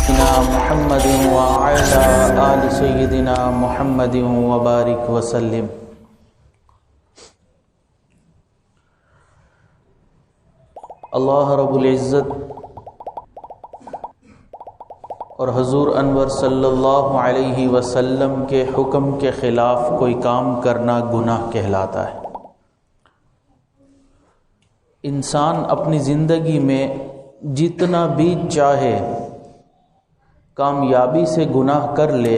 محمد وعلى آل سيدنا محمد وبارك وسلم۔ اللہ رب العزت اور حضور انور صلی اللہ علیہ وسلم کے حکم کے خلاف کوئی کام کرنا گناہ کہلاتا ہے۔ انسان اپنی زندگی میں جتنا بھی چاہے کامیابی سے گناہ کر لے،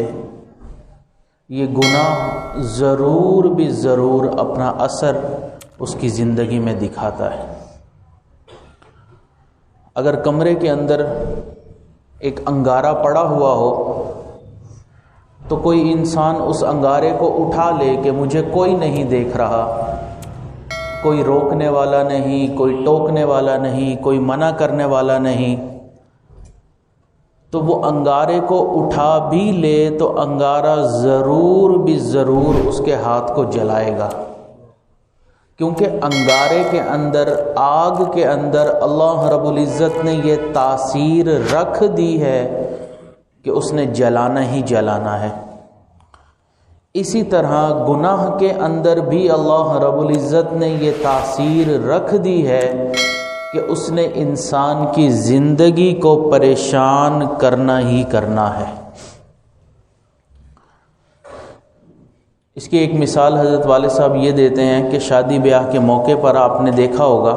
یہ گناہ ضرور بھی ضرور اپنا اثر اس کی زندگی میں دکھاتا ہے۔ اگر کمرے کے اندر ایک انگارہ پڑا ہوا ہو تو کوئی انسان اس انگارے کو اٹھا لے کہ مجھے کوئی نہیں دیکھ رہا، کوئی روکنے والا نہیں، کوئی ٹوکنے والا نہیں، کوئی منع کرنے والا نہیں، تو وہ انگارے کو اٹھا بھی لے تو انگارہ ضرور بھی ضرور اس کے ہاتھ کو جلائے گا، کیونکہ انگارے کے اندر، آگ کے اندر اللہ رب العزت نے یہ تاثیر رکھ دی ہے کہ اس نے جلانا ہی جلانا ہے۔ اسی طرح گناہ کے اندر بھی اللہ رب العزت نے یہ تاثیر رکھ دی ہے کہ اس نے انسان کی زندگی کو پریشان کرنا ہی کرنا ہے۔ اس کی ایک مثال حضرت والد صاحب یہ دیتے ہیں کہ شادی بیاہ کے موقع پر آپ نے دیکھا ہوگا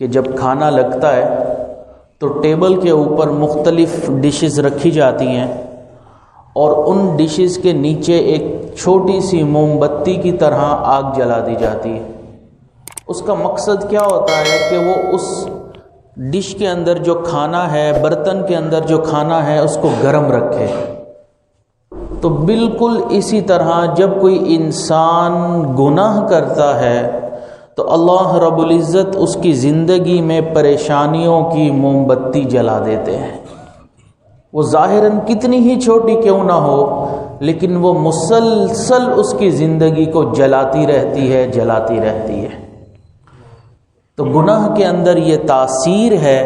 کہ جب کھانا لگتا ہے تو ٹیبل کے اوپر مختلف ڈشز رکھی جاتی ہیں اور ان ڈشز کے نیچے ایک چھوٹی سی موم بتی کی طرح آگ جلا دی جاتی ہے۔ اس کا مقصد کیا ہوتا ہے کہ وہ اس ڈش کے اندر جو کھانا ہے، برتن کے اندر جو کھانا ہے، اس کو گرم رکھے۔ تو بالکل اسی طرح جب کوئی انسان گناہ کرتا ہے تو اللہ رب العزت اس کی زندگی میں پریشانیوں کی موم بتی جلا دیتے ہیں۔ وہ ظاہراً کتنی ہی چھوٹی کیوں نہ ہو، لیکن وہ مسلسل اس کی زندگی کو جلاتی رہتی ہے، جلاتی رہتی ہے۔ تو گناہ کے اندر یہ تاثیر ہے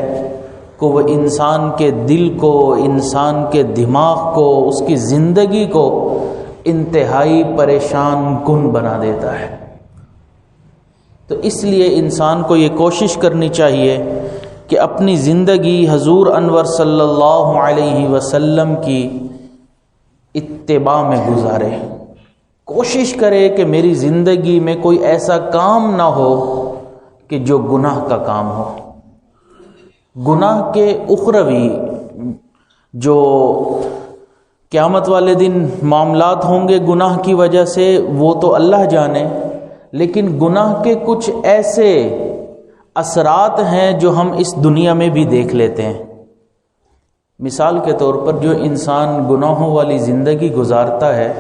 کہ وہ انسان کے دل کو، انسان کے دماغ کو، اس کی زندگی کو انتہائی پریشان کن بنا دیتا ہے۔ تو اس لیے انسان کو یہ کوشش کرنی چاہیے کہ اپنی زندگی حضور انور صلی اللہ علیہ وسلم کی اتباع میں گزارے۔ کوشش کرے کہ میری زندگی میں کوئی ایسا کام نہ ہو کہ جو گناہ کا کام ہو۔ گناہ کے اخروی جو قیامت والے دن معاملات ہوں گے گناہ کی وجہ سے، وہ تو اللہ جانے، لیکن گناہ کے کچھ ایسے اثرات ہیں جو ہم اس دنیا میں بھی دیکھ لیتے ہیں۔ مثال کے طور پر جو انسان گناہوں والی زندگی گزارتا ہے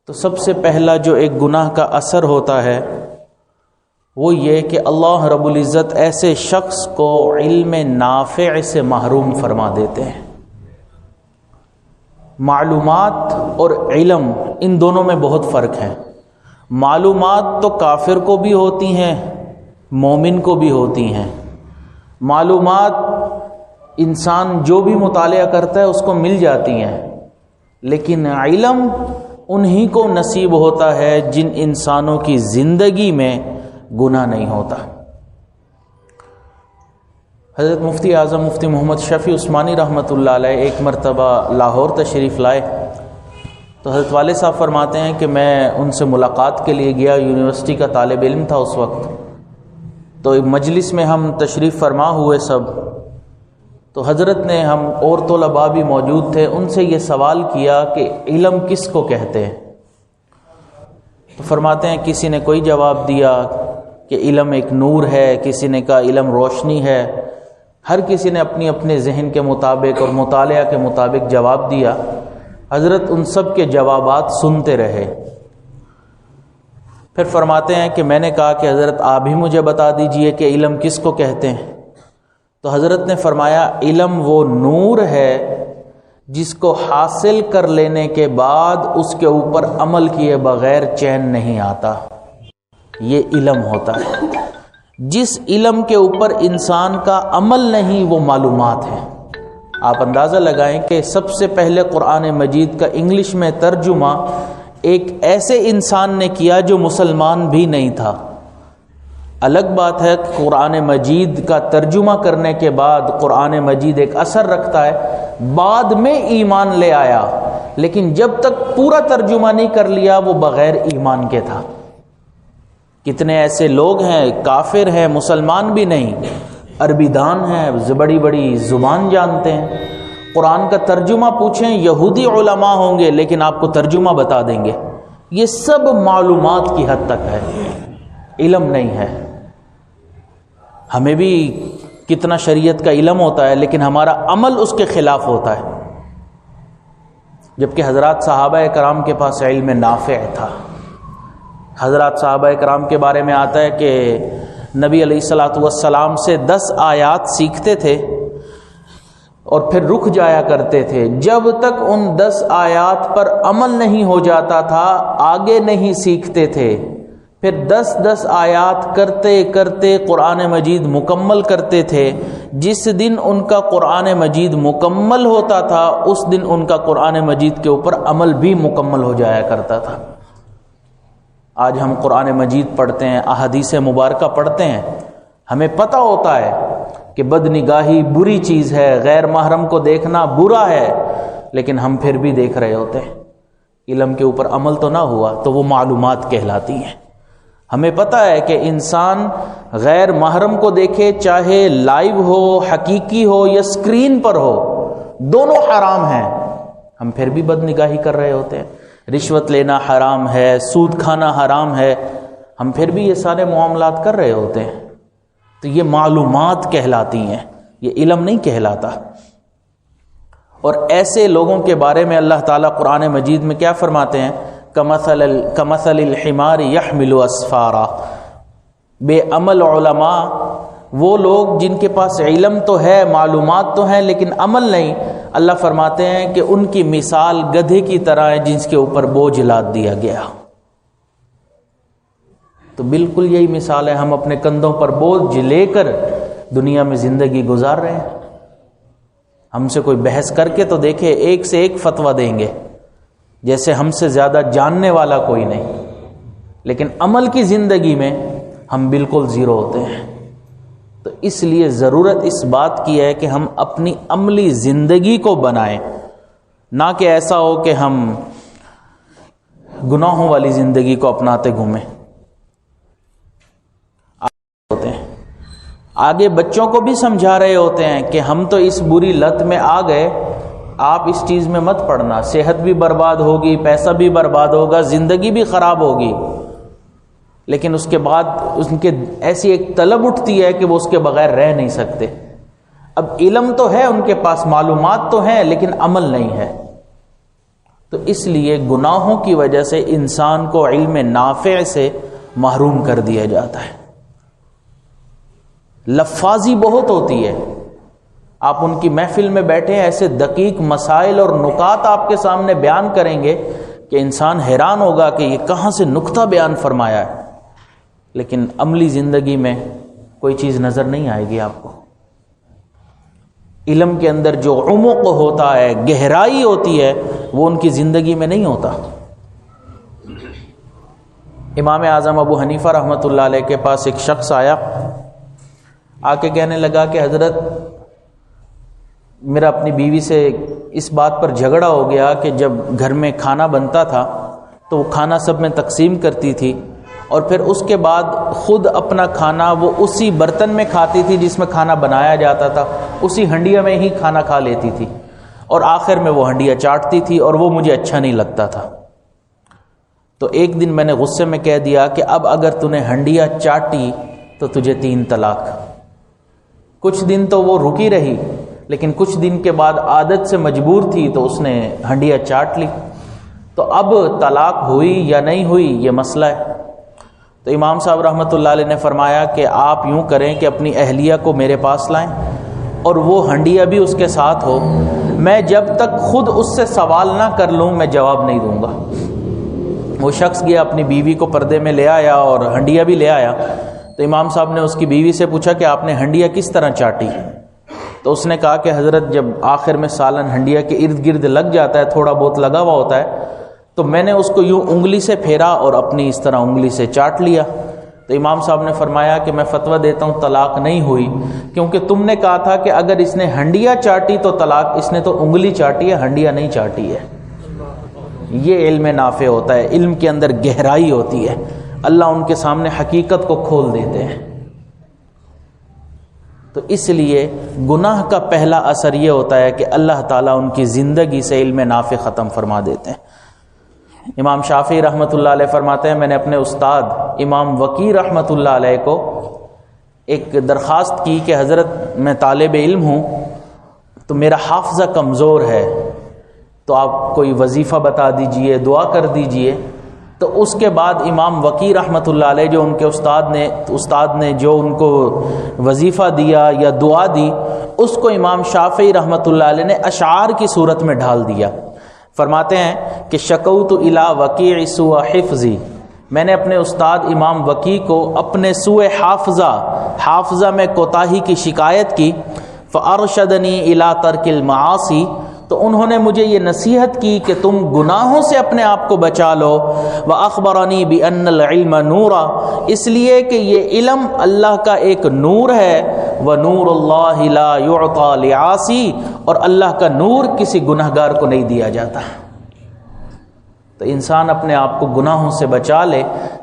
تو سب سے پہلا جو ایک گناہ کا اثر ہوتا ہے وہ یہ کہ اللہ رب العزت ایسے شخص کو علم نافع سے محروم فرما دیتے ہیں۔ معلومات اور علم، ان دونوں میں بہت فرق ہے۔ معلومات تو کافر کو بھی ہوتی ہیں، مومن کو بھی ہوتی ہیں۔ معلومات انسان جو بھی مطالعہ کرتا ہے اس کو مل جاتی ہیں، لیکن علم انہی کو نصیب ہوتا ہے جن انسانوں کی زندگی میں گناہ نہیں ہوتا۔ حضرت مفتی اعظم مفتی محمد شفیع عثمانی رحمۃ اللہ علیہ ایک مرتبہ لاہور تشریف لائے تو حضرت والد صاحب فرماتے ہیں کہ میں ان سے ملاقات کے لیے گیا، یونیورسٹی کا طالب علم تھا اس وقت۔ تو ایک مجلس میں ہم تشریف فرما ہوئے سب، تو حضرت نے، ہم اور طلباء بھی موجود تھے، ان سے یہ سوال کیا کہ علم کس کو کہتے ہیں؟ تو فرماتے ہیں کسی نے کوئی جواب دیا کہ علم ایک نور ہے، کسی نے کہا علم روشنی ہے، ہر کسی نے اپنی اپنے ذہن کے مطابق اور مطالعہ کے مطابق جواب دیا۔ حضرت ان سب کے جوابات سنتے رہے۔ پھر فرماتے ہیں کہ میں نے کہا کہ حضرت آپ ہی مجھے بتا دیجئے کہ علم کس کو کہتے ہیں؟ تو حضرت نے فرمایا علم وہ نور ہے جس کو حاصل کر لینے کے بعد اس کے اوپر عمل کیے بغیر چین نہیں آتا، یہ علم ہوتا ہے۔ جس علم کے اوپر انسان کا عمل نہیں وہ معلومات ہے۔ آپ اندازہ لگائیں کہ سب سے پہلے قرآن مجید کا انگلش میں ترجمہ ایک ایسے انسان نے کیا جو مسلمان بھی نہیں تھا۔ الگ بات ہے کہ قرآن مجید کا ترجمہ کرنے کے بعد قرآن مجید ایک اثر رکھتا ہے، بعد میں ایمان لے آیا، لیکن جب تک پورا ترجمہ نہیں کر لیا وہ بغیر ایمان کے تھا۔ کتنے ایسے لوگ ہیں کافر ہیں، مسلمان بھی نہیں، عربی دان ہیں، بڑی بڑی زبان جانتے ہیں، قرآن کا ترجمہ پوچھیں یہودی علماء ہوں گے لیکن آپ کو ترجمہ بتا دیں گے۔ یہ سب معلومات کی حد تک ہے، علم نہیں ہے۔ ہمیں بھی کتنا شریعت کا علم ہوتا ہے لیکن ہمارا عمل اس کے خلاف ہوتا ہے، جبکہ حضرات صحابہ کرام کے پاس علم نافع تھا۔ حضرات صحابہ کرام کے بارے میں آتا ہے کہ نبی علیہ الصلوۃ والسلام سے 10 آیات سیکھتے تھے اور پھر رک جایا کرتے تھے، جب تک ان 10 آیات پر عمل نہیں ہو جاتا تھا آگے نہیں سیکھتے تھے۔ پھر 10 آیات کرتے کرتے قرآن مجید مکمل کرتے تھے۔ جس دن ان کا قرآن مجید مکمل ہوتا تھا اس دن ان کا قرآن مجید کے اوپر عمل بھی مکمل ہو جایا کرتا تھا۔ آج ہم قرآن مجید پڑھتے ہیں، احادیث مبارکہ پڑھتے ہیں، ہمیں پتہ ہوتا ہے کہ بد نگاہی بری چیز ہے، غیر محرم کو دیکھنا برا ہے، لیکن ہم پھر بھی دیکھ رہے ہوتے ہیں۔ علم کے اوپر عمل تو نہ ہوا تو وہ معلومات کہلاتی ہیں۔ ہمیں پتہ ہے کہ انسان غیر محرم کو دیکھے، چاہے لائیو ہو، حقیقی ہو یا اسکرین پر ہو، دونوں حرام ہیں، ہم پھر بھی بد نگاہی کر رہے ہوتے ہیں۔ رشوت لینا حرام ہے، سود کھانا حرام ہے، ہم پھر بھی یہ سارے معاملات کر رہے ہوتے ہیں۔ تو یہ معلومات کہلاتی ہیں، یہ علم نہیں کہلاتا۔ اور ایسے لوگوں کے بارے میں اللہ تعالیٰ قرآن مجید میں کیا فرماتے ہیں؟ کمثل الحمار يحمل اسفارا۔ بے عمل علماء، وہ لوگ جن کے پاس علم تو ہے، معلومات تو ہیں لیکن عمل نہیں، اللہ فرماتے ہیں کہ ان کی مثال گدھے کی طرح ہے جس کے اوپر بوجھ لاد دیا گیا۔ تو بالکل یہی مثال ہے، ہم اپنے کندھوں پر بوجھ لے کر دنیا میں زندگی گزار رہے ہیں۔ ہم سے کوئی بحث کر کے تو دیکھے، ایک سے ایک فتویٰ دیں گے جیسے ہم سے زیادہ جاننے والا کوئی نہیں، لیکن عمل کی زندگی میں ہم بالکل زیرو ہوتے ہیں۔ تو اس لیے ضرورت اس بات کی ہے کہ ہم اپنی عملی زندگی کو بنائیں، نہ کہ ایسا ہو کہ ہم گناہوں والی زندگی کو اپناتے گھومیں۔ آگے بچوں کو بھی سمجھا رہے ہوتے ہیں کہ ہم تو اس بری لت میں آ گئے، آپ اس چیز میں مت پڑنا، صحت بھی برباد ہوگی، پیسہ بھی برباد ہوگا، زندگی بھی خراب ہوگی۔ لیکن اس کے بعد ان کے ایسی ایک طلب اٹھتی ہے کہ وہ اس کے بغیر رہ نہیں سکتے۔ اب علم تو ہے ان کے پاس، معلومات تو ہیں، لیکن عمل نہیں ہے۔ تو اس لیے گناہوں کی وجہ سے انسان کو علم نافع سے محروم کر دیا جاتا ہے۔ لفاظی بہت ہوتی ہے، آپ ان کی محفل میں بیٹھے ایسے دقیق مسائل اور نکات آپ کے سامنے بیان کریں گے کہ انسان حیران ہوگا کہ یہ کہاں سے نکتہ بیان فرمایا ہے، لیکن عملی زندگی میں کوئی چیز نظر نہیں آئے گی آپ کو۔ علم کے اندر جو عمق ہوتا ہے، گہرائی ہوتی ہے، وہ ان کی زندگی میں نہیں ہوتا۔ امام اعظم ابو حنیفہ رحمۃ اللہ علیہ کے پاس ایک شخص آیا، آ کے کہنے لگا کہ حضرت میرا اپنی بیوی سے اس بات پر جھگڑا ہو گیا کہ جب گھر میں کھانا بنتا تھا تو وہ کھانا سب میں تقسیم کرتی تھی، اور پھر اس کے بعد خود اپنا کھانا وہ اسی برتن میں کھاتی تھی جس میں کھانا بنایا جاتا تھا، اسی ہنڈیا میں ہی کھانا کھا لیتی تھی، اور آخر میں وہ ہنڈیا چاٹتی تھی اور وہ مجھے اچھا نہیں لگتا تھا۔ تو ایک دن میں نے غصے میں کہہ دیا کہ اب اگر تو نے ہنڈیا چاٹی تو تجھے 3 طلاق۔ کچھ دن تو وہ رکی رہی، لیکن کچھ دن کے بعد عادت سے مجبور تھی تو اس نے ہنڈیا چاٹ لی۔ تو اب طلاق ہوئی یا نہیں ہوئی یہ مسئلہ ہے۔ تو امام صاحب رحمۃ اللہ علیہ نے فرمایا کہ آپ یوں کریں کہ اپنی اہلیہ کو میرے پاس لائیں اور وہ ہنڈیا بھی اس کے ساتھ ہو، میں جب تک خود اس سے سوال نہ کر لوں میں جواب نہیں دوں گا۔ وہ شخص گیا اپنی بیوی کو پردے میں لے آیا اور ہنڈیا بھی لے آیا۔ تو امام صاحب نے اس کی بیوی سے پوچھا کہ آپ نے ہنڈیا کس طرح چاٹی؟ تو اس نے کہا کہ حضرت جب آخر میں سالن ہنڈیا کے ارد گرد لگ جاتا ہے، تھوڑا بہت لگا ہوا ہوتا ہے، تو میں نے اس کو یوں انگلی سے پھیرا اور اپنی اس طرح انگلی سے چاٹ لیا۔ تو امام صاحب نے فرمایا کہ میں فتویٰ دیتا ہوں طلاق نہیں ہوئی، کیونکہ تم نے کہا تھا کہ اگر اس نے ہنڈیا چاٹی تو طلاق، اس نے تو انگلی چاٹی ہے، ہنڈیا نہیں چاٹی ہے۔ یہ علم نافع ہوتا ہے، علم کے اندر گہرائی ہوتی ہے، اللہ ان کے سامنے حقیقت کو کھول دیتے ہیں۔ تو اس لیے گناہ کا پہلا اثر یہ ہوتا ہے کہ اللہ تعالیٰ ان کی زندگی سے علم نافع ختم فرما دیتے ہیں۔ امام شافعی رحمۃ اللہ علیہ فرماتے ہیں، میں نے اپنے استاد امام وکیع رحمۃ اللہ علیہ کو ایک درخواست کی کہ حضرت میں طالب علم ہوں تو میرا حافظہ کمزور ہے، تو آپ کوئی وظیفہ بتا دیجئے، دعا کر دیجئے۔ تو اس کے بعد امام وکیع رحمۃ اللہ علیہ جو ان کے استاد نے جو ان کو وظیفہ دیا یا دعا دی، اس کو امام شافعی رحمۃ اللہ علیہ نے اشعار کی صورت میں ڈھال دیا۔ فرماتے ہیں کہ شکوت الی وکیع سوء حفظی، میں نے اپنے استاد امام وکیع کو اپنے سوء حافظہ میں کوتاہی کی شکایت کی، فارشدنی الی ترک المعاصی، تو انہوں نے مجھے یہ نصیحت کی کہ تم گناہوں سے اپنے آپ کو بچا لو، وَأَخْبَرَنِي بِأَنَّ الْعِلْمَ نُورًا، اس لیے کہ یہ علم اللہ کا ایک نور ہے، وَنُورُ اللَّهِ لَا يُعْطَى لِعَاصِي، اور اللہ کا نور کسی گنہگار کو نہیں دیا جاتا۔ تو انسان اپنے آپ کو گناہوں سے بچا لے،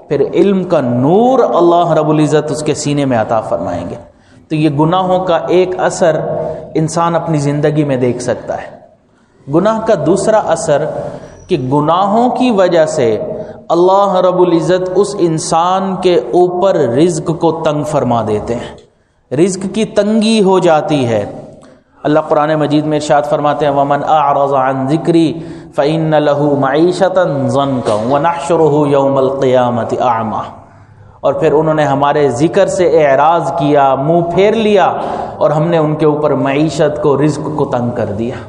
پھر علم کا نور اللہ رب العزت اس کے سینے میں عطا فرمائیں گے۔ تو یہ گناہوں کا ایک اثر انسان اپنی زندگی میں دیکھ سکتا ہے۔ گناہ کا دوسرا اثر کہ گناہوں کی وجہ سے اللہ رب العزت اس انسان کے اوپر رزق کو تنگ فرما دیتے ہیں، رزق کی تنگی ہو جاتی ہے۔ اللہ قرآن مجید میں ارشاد فرماتے ہیں وَمَنْ أَعْرَضَ عَنْ ذِكْرِي فَإِنَّ لَهُ مَعِيشَةً ضَنْكًا وَنَحْشُرُهُ يَوْمَ الْقِيَامَةِ أَعْمَى، اور پھر انہوں نے ہمارے ذکر سے اعراض کیا، منہ پھیر لیا، اور ہم نے ان کے اوپر معیشت کو، رزق کو تنگ کر دیا۔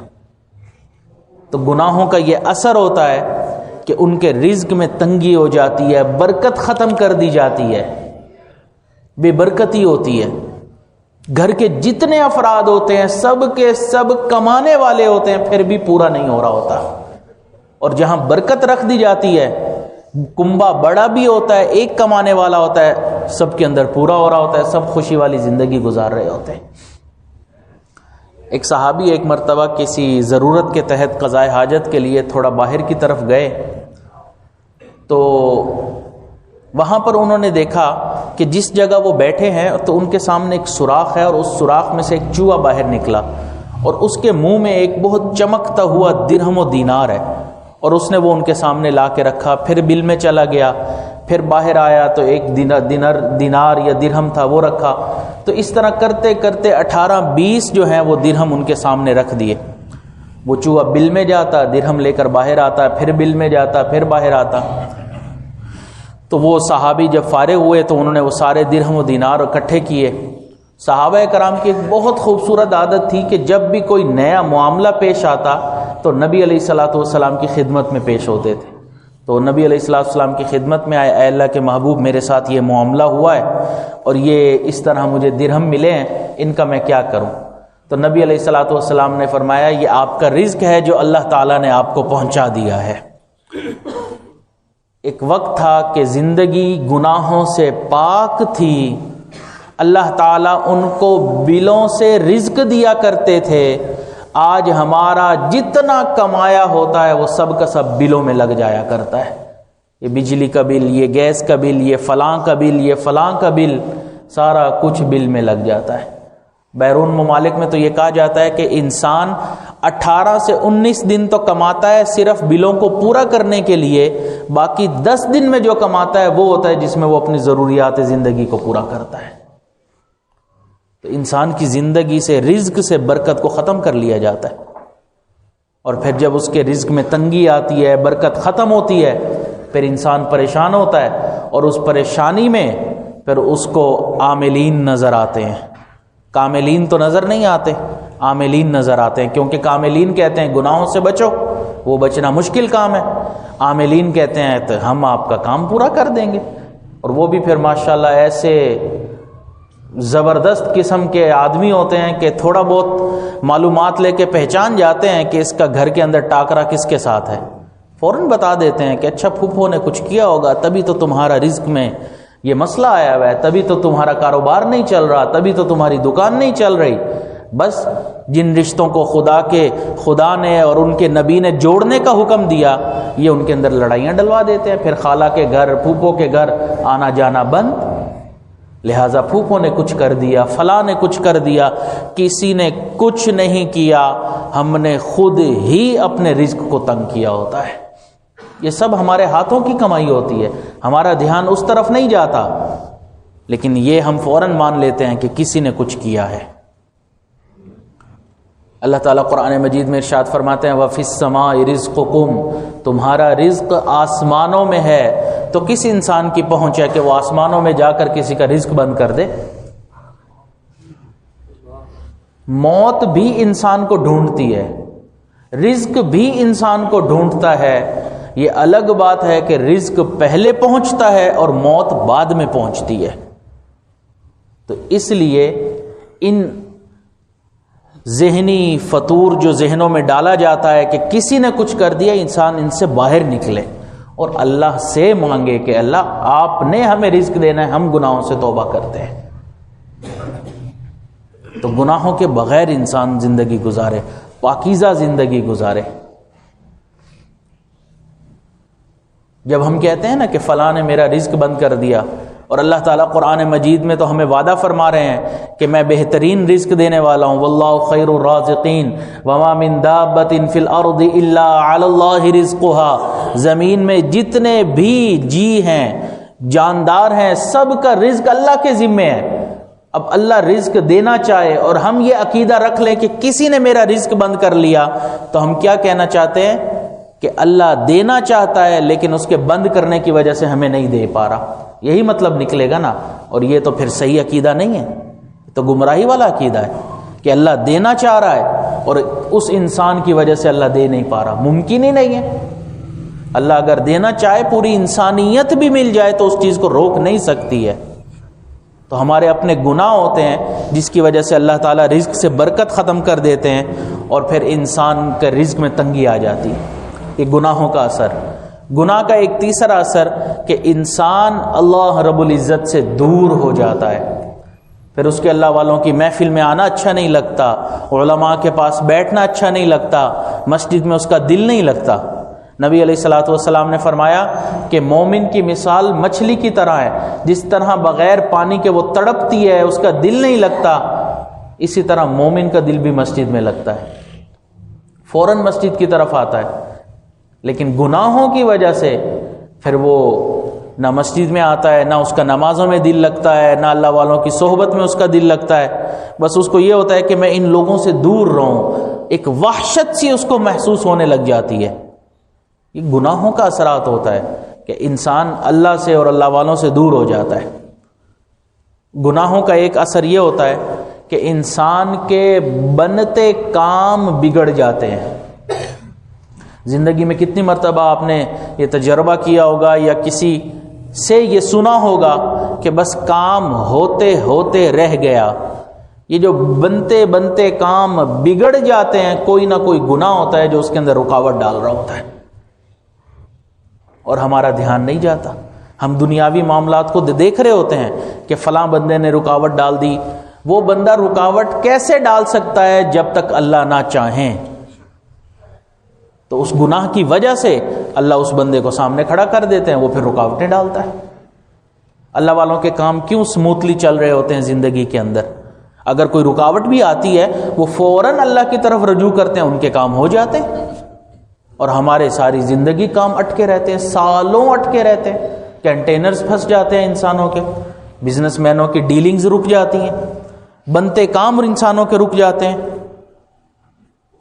تو گناہوں کا یہ اثر ہوتا ہے کہ ان کے رزق میں تنگی ہو جاتی ہے، برکت ختم کر دی جاتی ہے، بے برکتی ہوتی ہے۔ گھر کے جتنے افراد ہوتے ہیں سب کے سب کمانے والے ہوتے ہیں، پھر بھی پورا نہیں ہو رہا ہوتا۔ اور جہاں برکت رکھ دی جاتی ہے، کنبا بڑا بھی ہوتا ہے، ایک کمانے والا ہوتا ہے، سب کے اندر پورا ہو رہا ہوتا ہے، سب خوشی والی زندگی گزار رہے ہوتے ہیں۔ ایک صحابی ایک مرتبہ کسی ضرورت کے تحت قضاء حاجت کے لیے تھوڑا باہر کی طرف گئے، تو وہاں پر انہوں نے دیکھا کہ جس جگہ وہ بیٹھے ہیں تو ان کے سامنے ایک سوراخ ہے، اور اس سوراخ میں سے ایک چوہا باہر نکلا، اور اس کے منہ میں ایک بہت چمکتا ہوا درہم و دینار ہے، اور اس نے وہ ان کے سامنے لا کے رکھا، پھر بل میں چلا گیا، پھر باہر آیا تو ایک دینار یا درہم تھا وہ رکھا، تو اس طرح کرتے کرتے 18-20 جو ہیں وہ درہم ان کے سامنے رکھ دیے۔ وہ چوہا بل میں جاتا، درہم لے کر باہر آتا، پھر بل میں جاتا، پھر باہر آتا۔ تو وہ صحابی جب فارغ ہوئے تو انہوں نے وہ سارے درہم و دینار اکٹھے کیے۔ صحابہ کرام کی ایک بہت خوبصورت عادت تھی کہ جب بھی کوئی نیا معاملہ پیش آتا تو نبی علیہ الصلوۃ والسلام کی خدمت میں پیش ہوتے تھے۔ تو نبی علیہ الصلوۃ والسلام کی خدمت میں آئے، اے اللہ کے محبوب میرے ساتھ یہ معاملہ ہوا ہے اور یہ اس طرح مجھے درہم ملے ہیں، ان کا میں کیا کروں؟ تو نبی علیہ الصلوۃ والسلام نے فرمایا یہ آپ کا رزق ہے جو اللہ تعالیٰ نے آپ کو پہنچا دیا ہے۔ ایک وقت تھا کہ زندگی گناہوں سے پاک تھی، اللہ تعالیٰ ان کو بلوں سے رزق دیا کرتے تھے۔ آج ہمارا جتنا کمایا ہوتا ہے وہ سب کا سب بلوں میں لگ جایا کرتا ہے، یہ بجلی کا بل، یہ گیس کا بل، یہ فلاں کا بل، یہ فلاں کا بل، سارا کچھ بل میں لگ جاتا ہے۔ بیرون ممالک میں تو یہ کہا جاتا ہے کہ انسان 18 سے 19 دن تو کماتا ہے صرف بلوں کو پورا کرنے کے لیے، باقی 10 دن میں جو کماتا ہے وہ ہوتا ہے جس میں وہ اپنی ضروریات زندگی کو پورا کرتا ہے۔ تو انسان کی زندگی سے، رزق سے برکت کو ختم کر لیا جاتا ہے، اور پھر جب اس کے رزق میں تنگی آتی ہے، برکت ختم ہوتی ہے، پھر انسان پریشان ہوتا ہے، اور اس پریشانی میں پھر اس کو عاملین نظر آتے ہیں۔ کاملین تو نظر نہیں آتے، عاملین نظر آتے ہیں، کیونکہ کاملین کہتے ہیں گناہوں سے بچو، وہ بچنا مشکل کام ہے۔ عاملین کہتے ہیں تو ہم آپ کا کام پورا کر دیں گے، اور وہ بھی پھر ماشاءاللہ ایسے زبردست قسم کے آدمی ہوتے ہیں کہ تھوڑا بہت معلومات لے کے پہچان جاتے ہیں کہ اس کا گھر کے اندر ٹاکرا کس کے ساتھ ہے، فوراً بتا دیتے ہیں کہ اچھا پھوپھو نے کچھ کیا ہوگا، تبھی تو تمہارا رزق میں یہ مسئلہ آیا ہوا ہے، تبھی تو تمہارا کاروبار نہیں چل رہا، تبھی تو تمہاری دکان نہیں چل رہی۔ بس جن رشتوں کو خدا نے اور ان کے نبی نے جوڑنے کا حکم دیا، یہ ان کے اندر لڑائیاں ڈلوا دیتے ہیں، پھر خالہ کے گھر پھوپھو کے گھر آنا جانا بند۔ لہٰذا پھوپھو نے کچھ کر دیا، فلاں نے کچھ کر دیا، کسی نے کچھ نہیں کیا، ہم نے خود ہی اپنے رزق کو تنگ کیا ہوتا ہے۔ یہ سب ہمارے ہاتھوں کی کمائی ہوتی ہے، ہمارا دھیان اس طرف نہیں جاتا، لیکن یہ ہم فوراً مان لیتے ہیں کہ کسی نے کچھ کیا ہے۔ اللہ تعالیٰ قرآن مجید میں ارشاد فرماتے ہیں وَفِي السَّمَاءِ رِزْقُكُمْ، تمہارا رزق آسمانوں میں ہے۔ تو کس انسان کی پہنچ ہے کہ وہ آسمانوں میں جا کر کسی کا رزق بند کر دے؟ موت بھی انسان کو ڈھونڈتی ہے، رزق بھی انسان کو ڈھونڈتا ہے۔ یہ الگ بات ہے کہ رزق پہلے پہنچتا ہے اور موت بعد میں پہنچتی ہے۔ تو اس لیے ان ذہنی فطور جو ذہنوں میں ڈالا جاتا ہے کہ کسی نے کچھ کر دیا، انسان ان سے باہر نکلے اور اللہ سے مانگے کہ اللہ آپ نے ہمیں رزق دینا ہے، ہم گناہوں سے توبہ کرتے ہیں۔ تو گناہوں کے بغیر انسان زندگی گزارے، پاکیزہ زندگی گزارے۔ جب ہم کہتے ہیں نا کہ فلاں نے میرا رزق بند کر دیا، اور اللہ تعالیٰ قرآن مجید میں تو ہمیں وعدہ فرما رہے ہیں کہ میں بہترین رزق دینے والا ہوں، واللہ خیر الرازقین وما من دابۃ فی الارض الا علی اللہ رزقها، زمین میں جتنے بھی جی ہیں، جاندار ہیں، سب کا رزق اللہ کے ذمے ہے۔ اب اللہ رزق دینا چاہے اور ہم یہ عقیدہ رکھ لیں کہ کسی نے میرا رزق بند کر لیا، تو ہم کیا کہنا چاہتے ہیں کہ اللہ دینا چاہتا ہے لیکن اس کے بند کرنے کی وجہ سے ہمیں نہیں دے پا رہا، یہی مطلب نکلے گا نا۔ اور یہ تو پھر صحیح عقیدہ نہیں ہے، تو گمراہی والا عقیدہ ہے کہ اللہ دینا چاہ رہا ہے اور اس انسان کی وجہ سے اللہ دے نہیں پا رہا، ممکن ہی نہیں ہے۔ اللہ اگر دینا چاہے پوری انسانیت بھی مل جائے تو اس چیز کو روک نہیں سکتی ہے۔ تو ہمارے اپنے گناہ ہوتے ہیں جس کی وجہ سے اللہ تعالیٰ رزق سے برکت ختم کر دیتے ہیں اور پھر انسان کے رزق میں تنگی آ جاتی ہے۔ یہ گناہوں کا اثر۔ گناہ کا ایک تیسرا اثر کہ انسان اللہ رب العزت سے دور ہو جاتا ہے، پھر اس کے اللہ والوں کی محفل میں آنا اچھا نہیں لگتا، علماء کے پاس بیٹھنا اچھا نہیں لگتا، مسجد میں اس کا دل نہیں لگتا۔ نبی علیہ الصلوۃ والسلام نے فرمایا کہ مومن کی مثال مچھلی کی طرح ہے، جس طرح بغیر پانی کے وہ تڑپتی ہے، اس کا دل نہیں لگتا، اسی طرح مومن کا دل بھی مسجد میں لگتا ہے، فوراً مسجد کی طرف آتا ہے۔ لیکن گناہوں کی وجہ سے پھر وہ نہ مسجد میں آتا ہے، نہ اس کا نمازوں میں دل لگتا ہے، نہ اللہ والوں کی صحبت میں اس کا دل لگتا ہے۔ بس اس کو یہ ہوتا ہے کہ میں ان لوگوں سے دور رہوں، ایک وحشت سی اس کو محسوس ہونے لگ جاتی ہے۔ یہ گناہوں کا اثرات ہوتا ہے کہ انسان اللہ سے اور اللہ والوں سے دور ہو جاتا ہے۔ گناہوں کا ایک اثر یہ ہوتا ہے کہ انسان کے بنتے کام بگڑ جاتے ہیں۔ زندگی میں کتنی مرتبہ آپ نے یہ تجربہ کیا ہوگا یا کسی سے یہ سنا ہوگا کہ بس کام ہوتے ہوتے رہ گیا۔ یہ جو بنتے بنتے کام بگڑ جاتے ہیں، کوئی نہ کوئی گناہ ہوتا ہے جو اس کے اندر رکاوٹ ڈال رہا ہوتا ہے اور ہمارا دھیان نہیں جاتا۔ ہم دنیاوی معاملات کو دیکھ رہے ہوتے ہیں کہ فلاں بندے نے رکاوٹ ڈال دی۔ وہ بندہ رکاوٹ کیسے ڈال سکتا ہے جب تک اللہ نہ چاہیں؟ تو اس گناہ کی وجہ سے اللہ اس بندے کو سامنے کھڑا کر دیتے ہیں، وہ پھر رکاوٹیں ڈالتا ہے۔ اللہ والوں کے کام کیوں سموتھلی چل رہے ہوتے ہیں زندگی کے اندر؟ اگر کوئی رکاوٹ بھی آتی ہے وہ فوراً اللہ کی طرف رجوع کرتے ہیں، ان کے کام ہو جاتے ہیں، اور ہمارے ساری زندگی کام اٹکے رہتے ہیں، سالوں اٹکے رہتے ہیں، کنٹینرز پھنس جاتے ہیں انسانوں کے، بزنس مینوں کی ڈیلنگز رک جاتی ہیں، بنتے کام انسانوں کے رک جاتے ہیں۔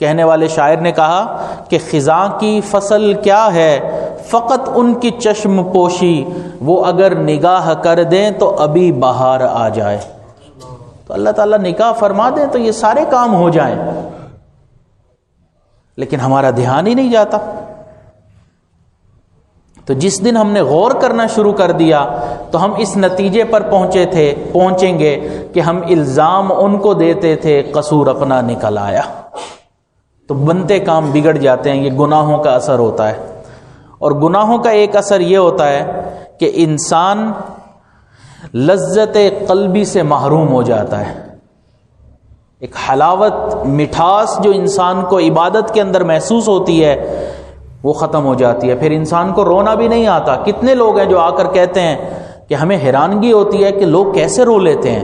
کہنے والے شاعر نے کہا کہ خزاں کی فصل کیا ہے، فقط ان کی چشم پوشی، وہ اگر نگاہ کر دیں تو ابھی بہار آ جائے۔ تو اللہ تعالیٰ نگاہ فرما دیں تو یہ سارے کام ہو جائیں، لیکن ہمارا دھیان ہی نہیں جاتا۔ تو جس دن ہم نے غور کرنا شروع کر دیا تو ہم اس نتیجے پر پہنچیں گے کہ ہم الزام ان کو دیتے تھے، قصور اپنا نکل آیا۔ تو بنتے کام بگڑ جاتے ہیں، یہ گناہوں کا اثر ہوتا ہے۔ اور گناہوں کا ایک اثر یہ ہوتا ہے کہ انسان لذت قلبی سے محروم ہو جاتا ہے۔ ایک حلاوت، مٹھاس جو انسان کو عبادت کے اندر محسوس ہوتی ہے وہ ختم ہو جاتی ہے۔ پھر انسان کو رونا بھی نہیں آتا۔ کتنے لوگ ہیں جو آ کر کہتے ہیں کہ ہمیں حیرانگی ہوتی ہے کہ لوگ کیسے رو لیتے ہیں،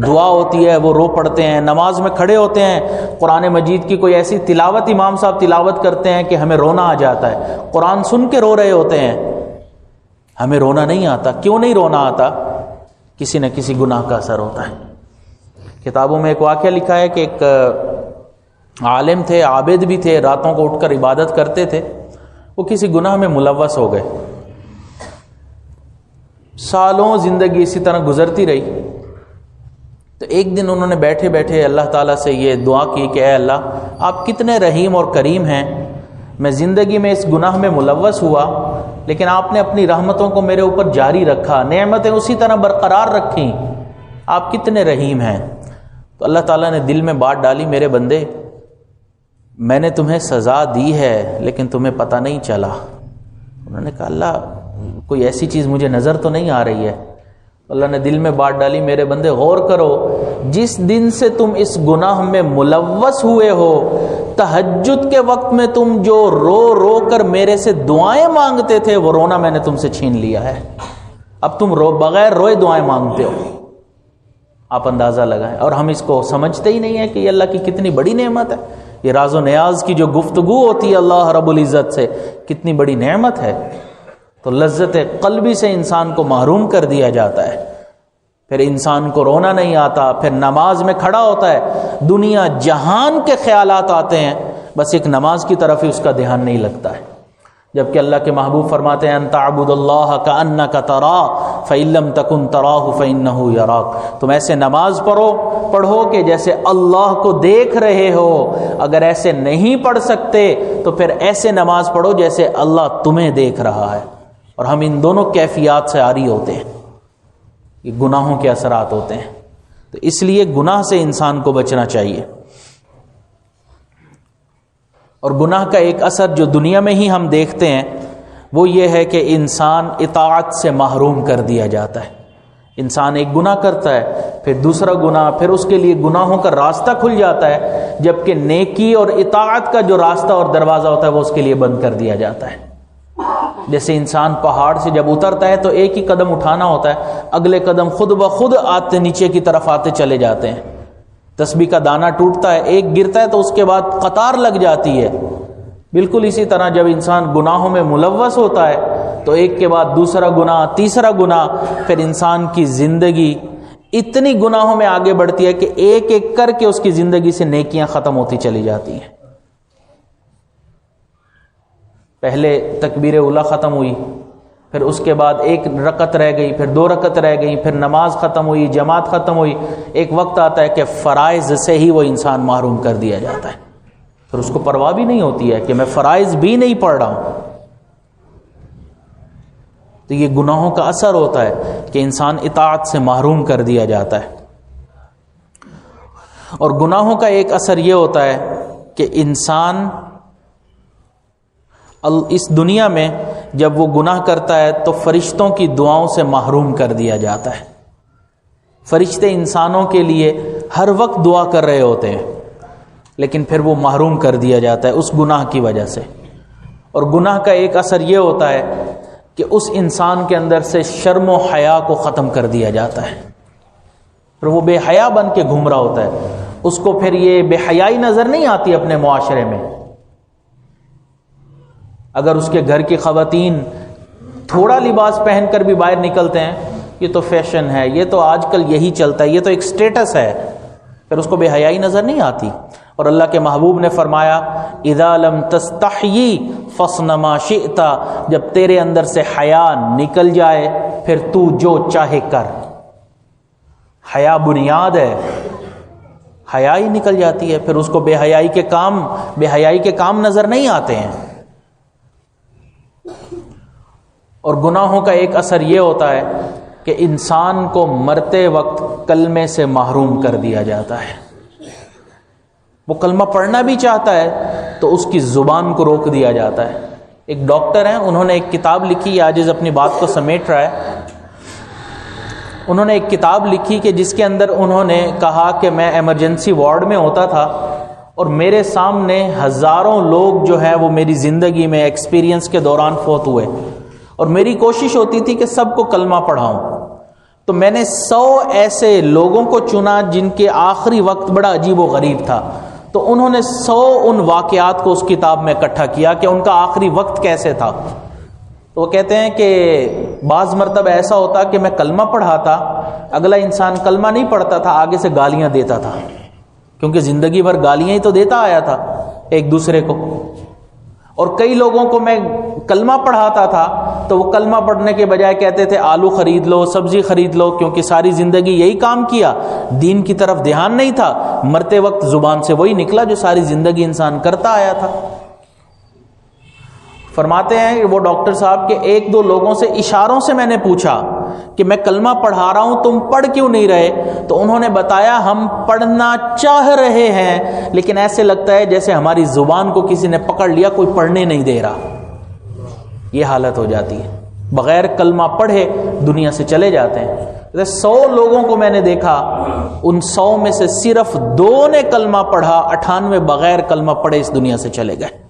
دعا ہوتی ہے وہ رو پڑتے ہیں، نماز میں کھڑے ہوتے ہیں، قرآن مجید کی کوئی ایسی تلاوت امام صاحب تلاوت کرتے ہیں کہ ہمیں رونا آ جاتا ہے، قرآن سن کے رو رہے ہوتے ہیں، ہمیں رونا نہیں آتا۔ کیوں نہیں رونا آتا؟ کسی نہ کسی گناہ کا اثر ہوتا ہے۔ کتابوں میں ایک واقعہ لکھا ہے کہ ایک عالم تھے، عابد بھی تھے، راتوں کو اٹھ کر عبادت کرتے تھے، وہ کسی گناہ میں ملوث ہو گئے۔ سالوں زندگی اسی طرح گزرتی رہی۔ تو ایک دن انہوں نے بیٹھے بیٹھے اللہ تعالیٰ سے یہ دعا کی کہ اے اللہ، آپ کتنے رحیم اور کریم ہیں، میں زندگی میں اس گناہ میں ملوث ہوا لیکن آپ نے اپنی رحمتوں کو میرے اوپر جاری رکھا، نعمتیں اسی طرح برقرار رکھیں، آپ کتنے رحیم ہیں۔ تو اللہ تعالیٰ نے دل میں بات ڈالی، میرے بندے میں نے تمہیں سزا دی ہے لیکن تمہیں پتہ نہیں چلا۔ انہوں نے کہا اللہ کوئی ایسی چیز مجھے نظر تو نہیں آ رہی ہے۔ اللہ نے دل میں بات ڈالی، میرے بندے غور کرو، جس دن سے تم اس گناہ میں ملوث ہوئے ہو، تہجد کے وقت میں تم جو رو رو کر میرے سے دعائیں مانگتے تھے وہ رونا میں نے تم سے چھین لیا ہے۔ اب تم بغیر روئے دعائیں مانگتے ہو۔ آپ اندازہ لگائیں۔ اور ہم اس کو سمجھتے ہی نہیں ہیں کہ یہ اللہ کی کتنی بڑی نعمت ہے۔ یہ راز و نیاز کی جو گفتگو ہوتی ہے اللہ رب العزت سے، کتنی بڑی نعمت ہے۔ تو لذت قلبی سے انسان کو محروم کر دیا جاتا ہے۔ پھر انسان کو رونا نہیں آتا، پھر نماز میں کھڑا ہوتا ہے، دنیا جہان کے خیالات آتے ہیں، بس ایک نماز کی طرف ہی اس کا دھیان نہیں لگتا ہے۔ جبکہ اللہ کے محبوب فرماتے ہیں ان تعبد اللہ کأنک تراہ فإن لم تکن تراہ فإنہ یراک، تم ایسے نماز پڑھو کہ جیسے اللہ کو دیکھ رہے ہو۔ اگر ایسے نہیں پڑھ سکتے تو پھر ایسے نماز پڑھو جیسے اللہ تمہیں دیکھ رہا ہے۔ اور ہم ان دونوں کیفیات سے عاری ہوتے ہیں، یہ گناہوں کے اثرات ہوتے ہیں۔ تو اس لیے گناہ سے انسان کو بچنا چاہیے۔ اور گناہ کا ایک اثر جو دنیا میں ہی ہم دیکھتے ہیں وہ یہ ہے کہ انسان اطاعت سے محروم کر دیا جاتا ہے۔ انسان ایک گناہ کرتا ہے، پھر دوسرا گناہ، پھر اس کے لیے گناہوں کا راستہ کھل جاتا ہے، جبکہ نیکی اور اطاعت کا جو راستہ اور دروازہ ہوتا ہے وہ اس کے لیے بند کر دیا جاتا ہے۔ جیسے انسان پہاڑ سے جب اترتا ہے تو ایک ہی قدم اٹھانا ہوتا ہے، اگلے قدم خود بخود آتے نیچے کی طرف آتے چلے جاتے ہیں۔ تسبیح کا دانہ ٹوٹتا ہے، ایک گرتا ہے تو اس کے بعد قطار لگ جاتی ہے۔ بالکل اسی طرح جب انسان گناہوں میں ملوث ہوتا ہے تو ایک کے بعد دوسرا گناہ، تیسرا گناہ، پھر انسان کی زندگی اتنی گناہوں میں آگے بڑھتی ہے کہ ایک ایک کر کے اس کی زندگی سے نیکیاں ختم ہوتی چلی جاتی ہیں۔ پہلے تکبیر اولیٰ ختم ہوئی، پھر اس کے بعد ایک رکعت رہ گئی، پھر 2 رکعت رہ گئی، پھر نماز ختم ہوئی، جماعت ختم ہوئی، ایک وقت آتا ہے کہ فرائض سے ہی وہ انسان محروم کر دیا جاتا ہے۔ پھر اس کو پرواہ بھی نہیں ہوتی ہے کہ میں فرائض بھی نہیں پڑھ رہا ہوں۔ تو یہ گناہوں کا اثر ہوتا ہے کہ انسان اطاعت سے محروم کر دیا جاتا ہے۔ اور گناہوں کا ایک اثر یہ ہوتا ہے کہ انسان اس دنیا میں جب وہ گناہ کرتا ہے تو فرشتوں کی دعاؤں سے محروم کر دیا جاتا ہے۔ فرشتے انسانوں کے لیے ہر وقت دعا کر رہے ہوتے ہیں لیکن پھر وہ محروم کر دیا جاتا ہے اس گناہ کی وجہ سے۔ اور گناہ کا ایک اثر یہ ہوتا ہے کہ اس انسان کے اندر سے شرم و حیا کو ختم کر دیا جاتا ہے، پھر وہ بے حیا بن کے گھوم رہا ہوتا ہے۔ اس کو پھر یہ بے حیائی نظر نہیں آتی اپنے معاشرے میں۔ اگر اس کے گھر کی خواتین تھوڑا لباس پہن کر بھی باہر نکلتے ہیں، یہ تو فیشن ہے، یہ تو آج کل یہی چلتا ہے، یہ تو ایک سٹیٹس ہے، پھر اس کو بے حیائی نظر نہیں آتی۔ اور اللہ کے محبوب نے فرمایا اذا لم تستحیی فاصنع ما شئت، جب تیرے اندر سے حیا نکل جائے پھر تو جو چاہے کر۔ حیا بنیاد ہے، حیا ہی نکل جاتی ہے، پھر اس کو بے حیائی کے کام نظر نہیں آتے ہیں۔ اور گناہوں کا ایک اثر یہ ہوتا ہے کہ انسان کو مرتے وقت کلمے سے محروم کر دیا جاتا ہے. وہ کلمہ پڑھنا بھی چاہتا ہے تو اس کی زبان کو روک دیا جاتا ہے. ایک ڈاکٹر ہیں، انہوں نے ایک کتاب لکھی، عاجز اپنی بات کو سمیٹ رہا ہے. انہوں نے ایک کتاب لکھی کہ جس کے اندر انہوں نے کہا کہ میں ایمرجنسی وارڈ میں ہوتا تھا اور میرے سامنے ہزاروں لوگ جو ہیں وہ میری زندگی میں ایکسپیرینس کے دوران فوت ہوئے، اور میری کوشش ہوتی تھی کہ سب کو کلمہ پڑھاؤں. تو میں نے 100 ایسے لوگوں کو چنا جن کے آخری وقت بڑا عجیب و غریب تھا. تو انہوں نے 100 ان واقعات کو اس کتاب میں اکٹھا کیا کہ ان کا آخری وقت کیسے تھا. تو وہ کہتے ہیں کہ بعض مرتبہ ایسا ہوتا کہ میں کلمہ پڑھاتا، اگلا انسان کلمہ نہیں پڑھتا تھا، آگے سے گالیاں دیتا تھا، کیونکہ زندگی بھر گالیاں ہی تو دیتا آیا تھا ایک دوسرے کو. اور کئی لوگوں کو میں کلمہ پڑھاتا تھا تو وہ کلمہ پڑھنے کے بجائے کہتے تھے آلو خرید لو، سبزی خرید لو، کیونکہ ساری زندگی یہی کام کیا، دین کی طرف دھیان نہیں تھا. مرتے وقت زبان سے وہی نکلا جو ساری زندگی انسان کرتا آیا تھا. فرماتے ہیں کہ وہ ڈاکٹر صاحب کہ ایک دو لوگوں سے اشاروں سے میں نے پوچھا کہ میں کلمہ پڑھا رہا ہوں، تم پڑھ کیوں نہیں رہے؟ تو انہوں نے بتایا ہم پڑھنا چاہ رہے ہیں لیکن ایسے لگتا ہے جیسے ہماری زبان کو کسی نے پکڑ لیا، کوئی پڑھنے نہیں دے رہا. یہ حالت ہو جاتی ہے. بغیر کلمہ پڑھے دنیا سے چلے جاتے ہیں. 100 لوگوں کو میں نے دیکھا، ان 100 میں سے صرف 2 نے کلمہ پڑھا، 98 بغیر کلمہ پڑھے اس دنیا سے چلے گئے.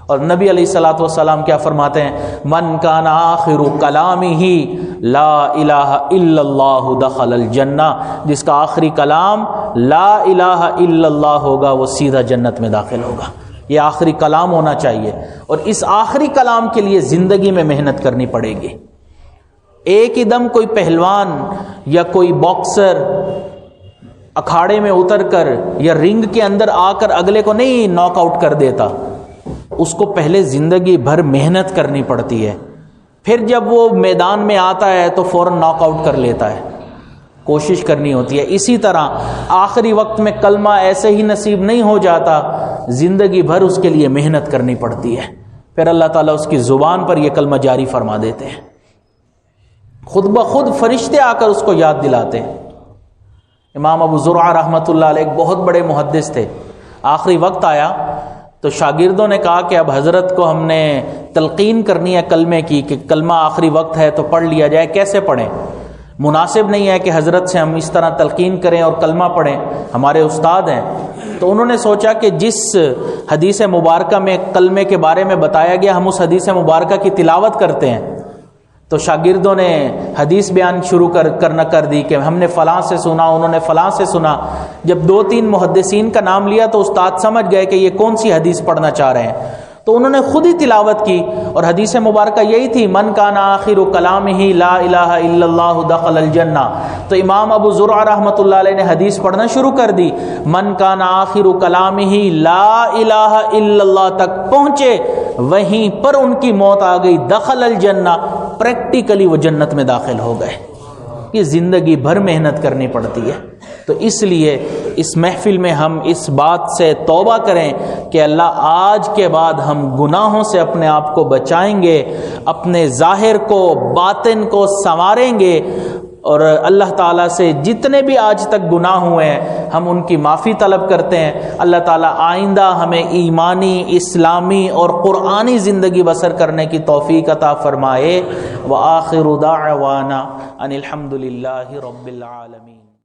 اور نبی علیہ الصلوۃ والسلام کیا فرماتے ہیں؟ من کان آخر کلامہ لا الہ الا اللہ دخل الجنہ، جس کا آخری کلام لا الہ الا اللہ ہوگا وہ سیدھا جنت میں داخل ہوگا. یہ آخری کلام ہونا چاہیے، اور اس آخری کلام کے لیے زندگی میں محنت کرنی پڑے گی. ایک ہی دم کوئی پہلوان یا کوئی باکسر اکھاڑے میں اتر کر یا رنگ کے اندر آ کر اگلے کو نہیں ناک آؤٹ کر دیتا، اس کو پہلے زندگی بھر محنت کرنی پڑتی ہے. پھر جب وہ میدان میں آتا ہے تو فوراً ناک آؤٹ کر لیتا ہے. کوشش کرنی ہوتی ہے. اسی طرح آخری وقت میں کلمہ ایسے ہی نصیب نہیں ہو جاتا، زندگی بھر اس کے لیے محنت کرنی پڑتی ہے. پھر اللہ تعالیٰ اس کی زبان پر یہ کلمہ جاری فرما دیتے ہیں. خود بخود فرشتے آ کر اس کو یاد دلاتے ہیں. امام ابو زرعہ رحمۃ اللہ علیہ ایک بہت بڑے محدث تھے. آخری وقت آیا تو شاگردوں نے کہا کہ اب حضرت کو ہم نے تلقین کرنی ہے کلمے کی، کہ کلمہ آخری وقت ہے تو پڑھ لیا جائے، کیسے پڑھیں؟ مناسب نہیں ہے کہ حضرت سے ہم اس طرح تلقین کریں اور کلمہ پڑھیں، ہمارے استاد ہیں. تو انہوں نے سوچا کہ جس حدیث مبارکہ میں کلمے کے بارے میں بتایا گیا ہم اس حدیث مبارکہ کی تلاوت کرتے ہیں. تو شاگردوں نے حدیث بیان شروع کرنا کر دی کہ ہم نے فلاں سے سنا، انہوں نے فلاں سے سنا. جب 2-3 محدثین کا نام لیا تو استاد سمجھ گئے کہ یہ کون سی حدیث پڑھنا چاہ رہے ہیں. تو انہوں نے خود ہی تلاوت کی، اور حدیث مبارکہ یہی تھی من کان آخر کلامہ لا الہ الا اللہ دخل الجنہ. تو امام ابو زرعہ رحمۃ اللہ علیہ نے حدیث پڑھنا شروع کر دی. من کان آخر کلامہ لا الہ الا اللہ تک پہنچے، وہیں پر ان کی موت آ گئی. دخل الجنہ، پریکٹیکلی وہ جنت میں داخل ہو گئے. یہ زندگی بھر محنت کرنی پڑتی ہے. تو اس لیے اس محفل میں ہم اس بات سے توبہ کریں کہ اللہ آج کے بعد ہم گناہوں سے اپنے آپ کو بچائیں گے، اپنے ظاہر کو باطن کو سنواریں گے، اور اللہ تعالیٰ سے جتنے بھی آج تک گناہ ہوئے ہیں ہم ان کی معافی طلب کرتے ہیں. اللہ تعالیٰ آئندہ ہمیں ایمانی، اسلامی اور قرآنی زندگی بسر کرنے کی توفیق عطا فرمائے. وآخر دعوانا ان الحمد للہ رب العالمین.